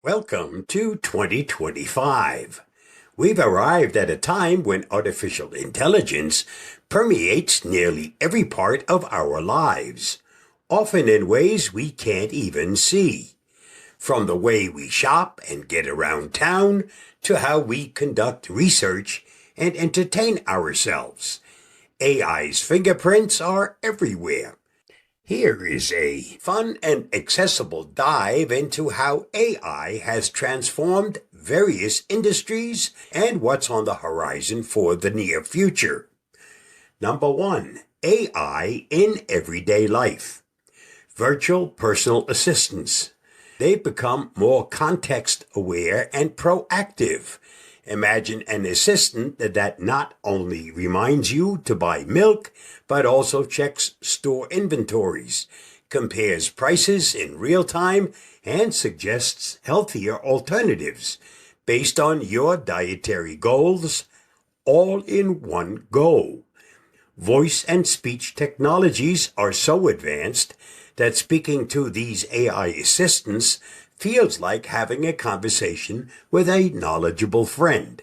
Welcome to 2025. We've arrived at a time when artificial intelligence permeates nearly every part of our lives, often in ways we can't even see. From the way we shop and get around town to how we conduct research and entertain ourselves, AI's fingerprints are everywhere. Here is a fun and accessible dive into how AI has transformed various industries and what's on the horizon for the near future. Number 1. AI in everyday life. Virtual personal assistants. They've become more context-aware and proactive. Imagine an assistant that not only reminds you to buy milk, but also checks store inventories, compares prices in real time, and suggests healthier alternatives based on your dietary goals, all in one go. Voice and speech technologies are so advanced that speaking to these AI assistants feels like having a conversation with a knowledgeable friend.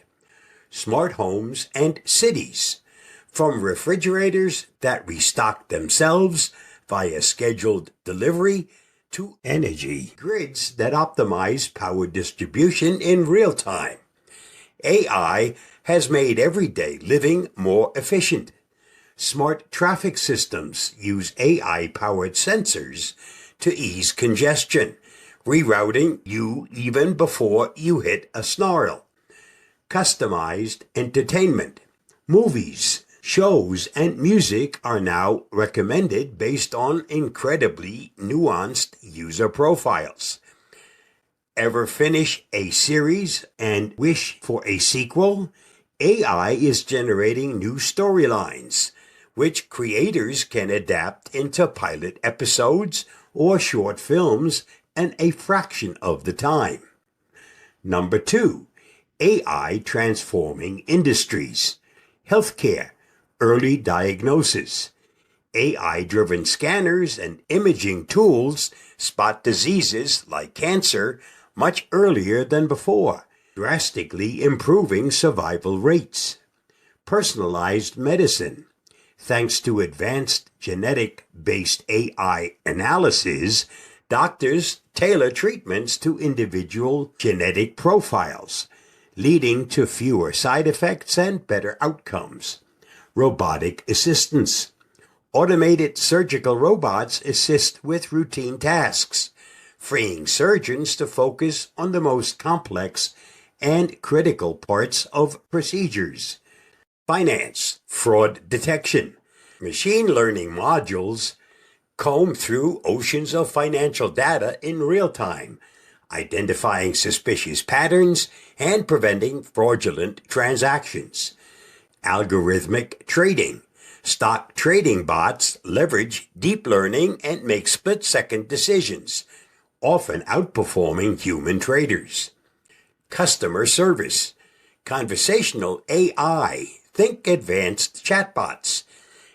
Smart homes and cities. From refrigerators that restock themselves via scheduled delivery to energy grids that optimize power distribution in real time. AI has made everyday living more efficient. Smart traffic systems use AI-powered sensors to ease congestion, rerouting you even before you hit a snarl. Customized entertainment. Movies, shows, and music are now recommended based on incredibly nuanced user profiles. Ever finish a series and wish for a sequel? AI is generating new storylines, which creators can adapt into pilot episodes or short films in a fraction of the time. Number 2, AI transforming industries. Healthcare, early diagnosis. AI-driven scanners and imaging tools spot diseases like cancer much earlier than before, drastically improving survival rates. Personalized medicine. Thanks to advanced genetic-based AI analysis, doctors tailor treatments to individual genetic profiles, leading to fewer side effects and better outcomes. Robotic assistance. Automated surgical robots assist with routine tasks, freeing surgeons to focus on the most complex and critical parts of procedures. Finance, fraud detection. Machine learning modules comb through oceans of financial data in real time, identifying suspicious patterns and preventing fraudulent transactions. Algorithmic trading. Stock trading bots leverage deep learning and make split-second decisions, often outperforming human traders. Customer service. Conversational AI. Think advanced chatbots.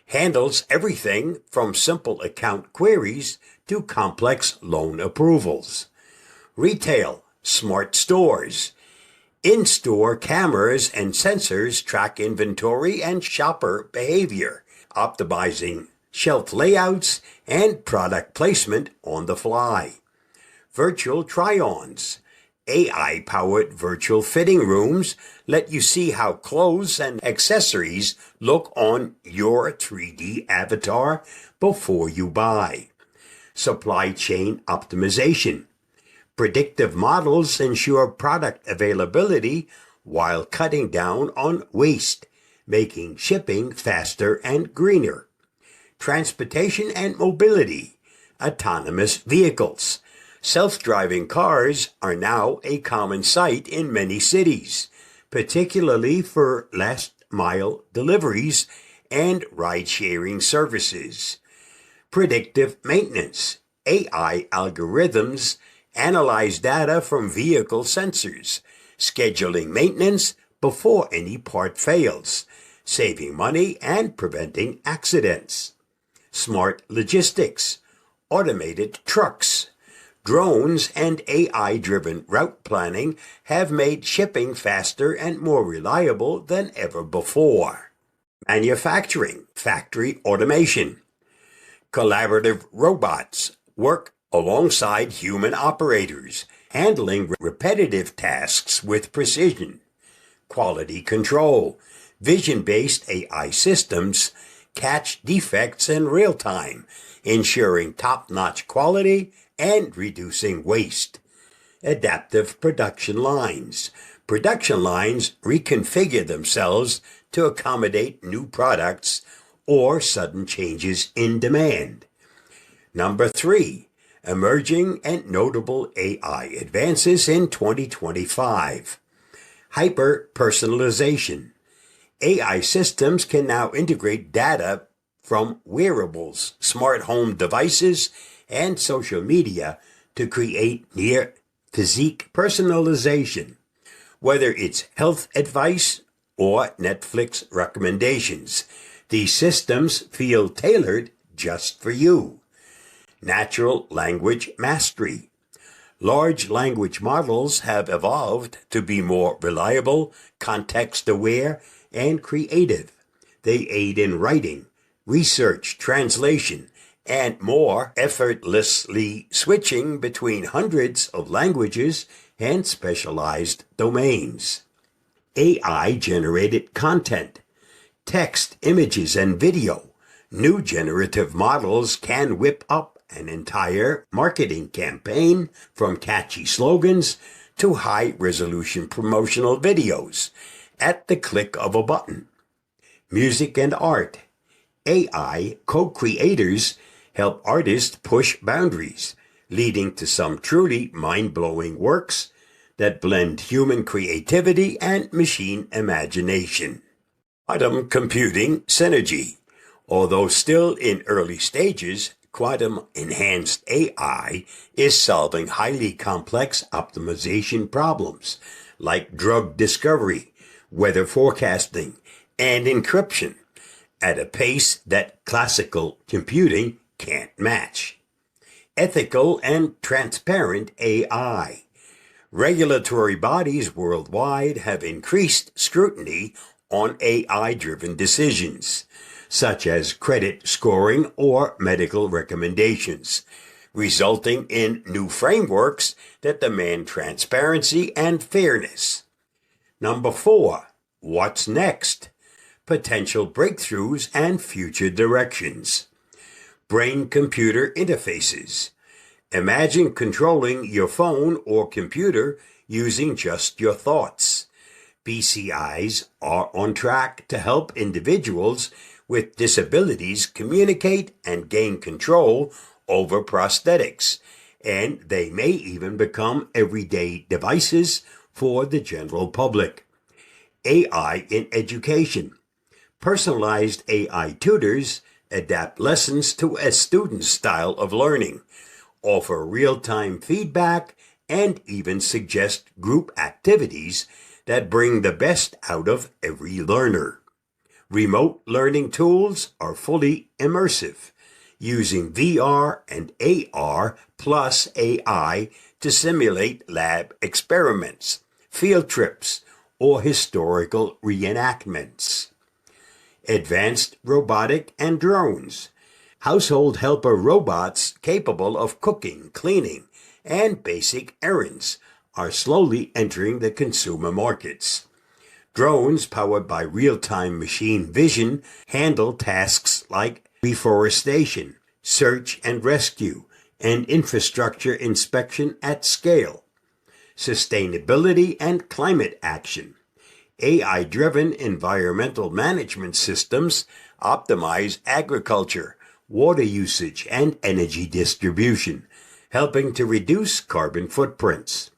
Handles everything from simple account queries to complex loan approvals. Retail, smart stores. In-store cameras and sensors track inventory and shopper behavior, optimizing shelf layouts and product placement on the fly. Virtual try-ons. AI-powered virtual fitting rooms let you see how clothes and accessories look on your 3D avatar before you buy. Supply chain optimization. Predictive models ensure product availability while cutting down on waste, making shipping faster and greener. Transportation and mobility. Autonomous vehicles. Self-driving cars are now a common sight in many cities, particularly for last-mile deliveries and ride-sharing services. Predictive maintenance. AI algorithms analyze data from vehicle sensors, scheduling maintenance before any part fails, saving money and preventing accidents. Smart logistics. Automated trucks. Drones and AI-driven route planning have made shipping faster and more reliable than ever before. Manufacturing, factory automation. Collaborative robots work alongside human operators, handling repetitive tasks with precision. Quality control. Vision-based AI systems catch defects in real time, ensuring top-notch quality and reducing waste. Adaptive production lines. Production lines reconfigure themselves to accommodate new products or sudden changes in demand. Number 3, emerging and notable AI advances in 2025. Hyper-personalization. AI systems can now integrate data from wearables, smart home devices, and social media to create near physique personalization, whether it's health advice or Netflix recommendations. These systems feel tailored just for you. Natural language mastery. Large language models have evolved to be more reliable, context-aware, and creative. They aid in writing, research, translation, and more effortlessly switching between hundreds of languages and specialized domains. AI-generated content, text, images, and video. New generative models can whip up an entire marketing campaign from catchy slogans to high-resolution promotional videos at the click of a button. Music and art. AI co-creators help artists push boundaries, leading to some truly mind-blowing works that blend human creativity and machine imagination. Quantum computing synergy. Although still in early stages, quantum-enhanced AI is solving highly complex optimization problems like drug discovery, weather forecasting, and encryption at a pace that classical computing can't match. Ethical and transparent AI. Regulatory bodies worldwide have increased scrutiny on AI-driven decisions, such as credit scoring or medical recommendations, resulting in new frameworks that demand transparency and fairness. Number 4, what's next? Potential breakthroughs and future directions. Brain-computer interfaces. Imagine controlling your phone or computer using just your thoughts. BCIs are on track to help individuals with disabilities communicate and gain control over prosthetics, and they may even become everyday devices for the general public. AI in education. Personalized AI tutors adapt lessons to a student's style of learning, offer real-time feedback, and even suggest group activities that bring the best out of every learner. Remote learning tools are fully immersive, using VR and AR plus AI to simulate lab experiments, field trips, or historical reenactments. Advanced robotic and drones. Household helper robots capable of cooking, cleaning, and basic errands are slowly entering the consumer markets. Drones powered by real-time machine vision handle tasks like reforestation, search and rescue, and infrastructure inspection at scale. Sustainability and climate action. AI-driven environmental management systems optimize agriculture, water usage, and energy distribution, helping to reduce carbon footprints.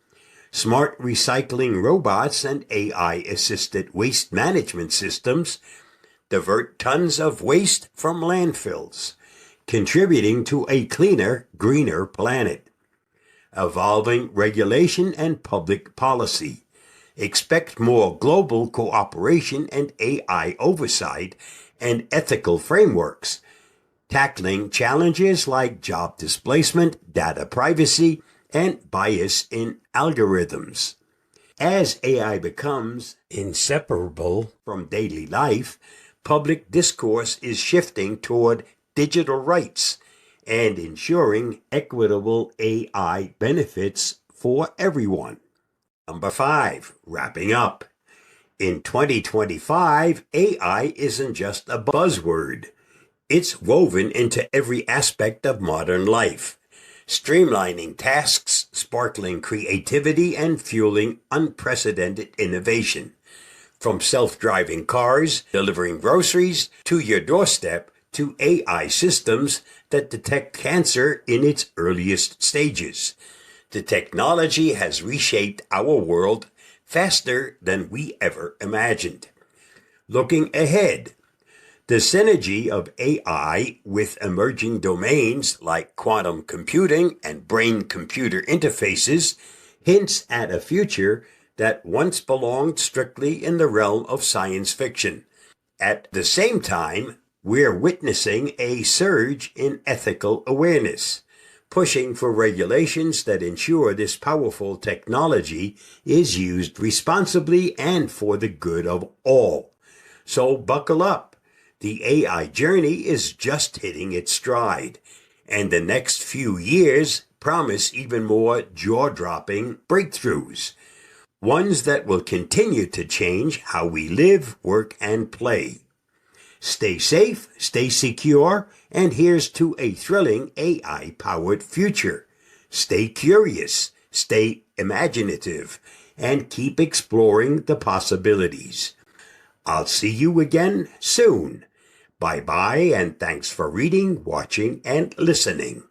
Smart recycling robots and AI-assisted waste management systems divert tons of waste from landfills, contributing to a cleaner, greener planet. Evolving regulation and public policy. Expect more global cooperation and AI oversight and ethical frameworks, tackling challenges like job displacement, data privacy, and bias in algorithms. As AI becomes inseparable from daily life, public discourse is shifting toward digital rights and ensuring equitable AI benefits for everyone. Number 5, wrapping up. In 2025, AI isn't just a buzzword. It's woven into every aspect of modern life, streamlining tasks, sparkling creativity, and fueling unprecedented innovation. From self-driving cars delivering groceries to your doorstep to AI systems that detect cancer in its earliest stages. The technology has reshaped our world faster than we ever imagined. Looking ahead, the synergy of AI with emerging domains like quantum computing and brain-computer interfaces hints at a future that once belonged strictly in the realm of science fiction. At the same time, we're witnessing a surge in ethical awareness, pushing for regulations that ensure this powerful technology is used responsibly and for the good of all. So buckle up. The AI journey is just hitting its stride, and the next few years promise even more jaw-dropping breakthroughs, ones that will continue to change how we live, work, and play. Stay safe, stay secure, and here's to a thrilling AI-powered future. Stay curious, stay imaginative, and keep exploring the possibilities. I'll see you again soon. Bye-bye, and thanks for reading, watching, and listening.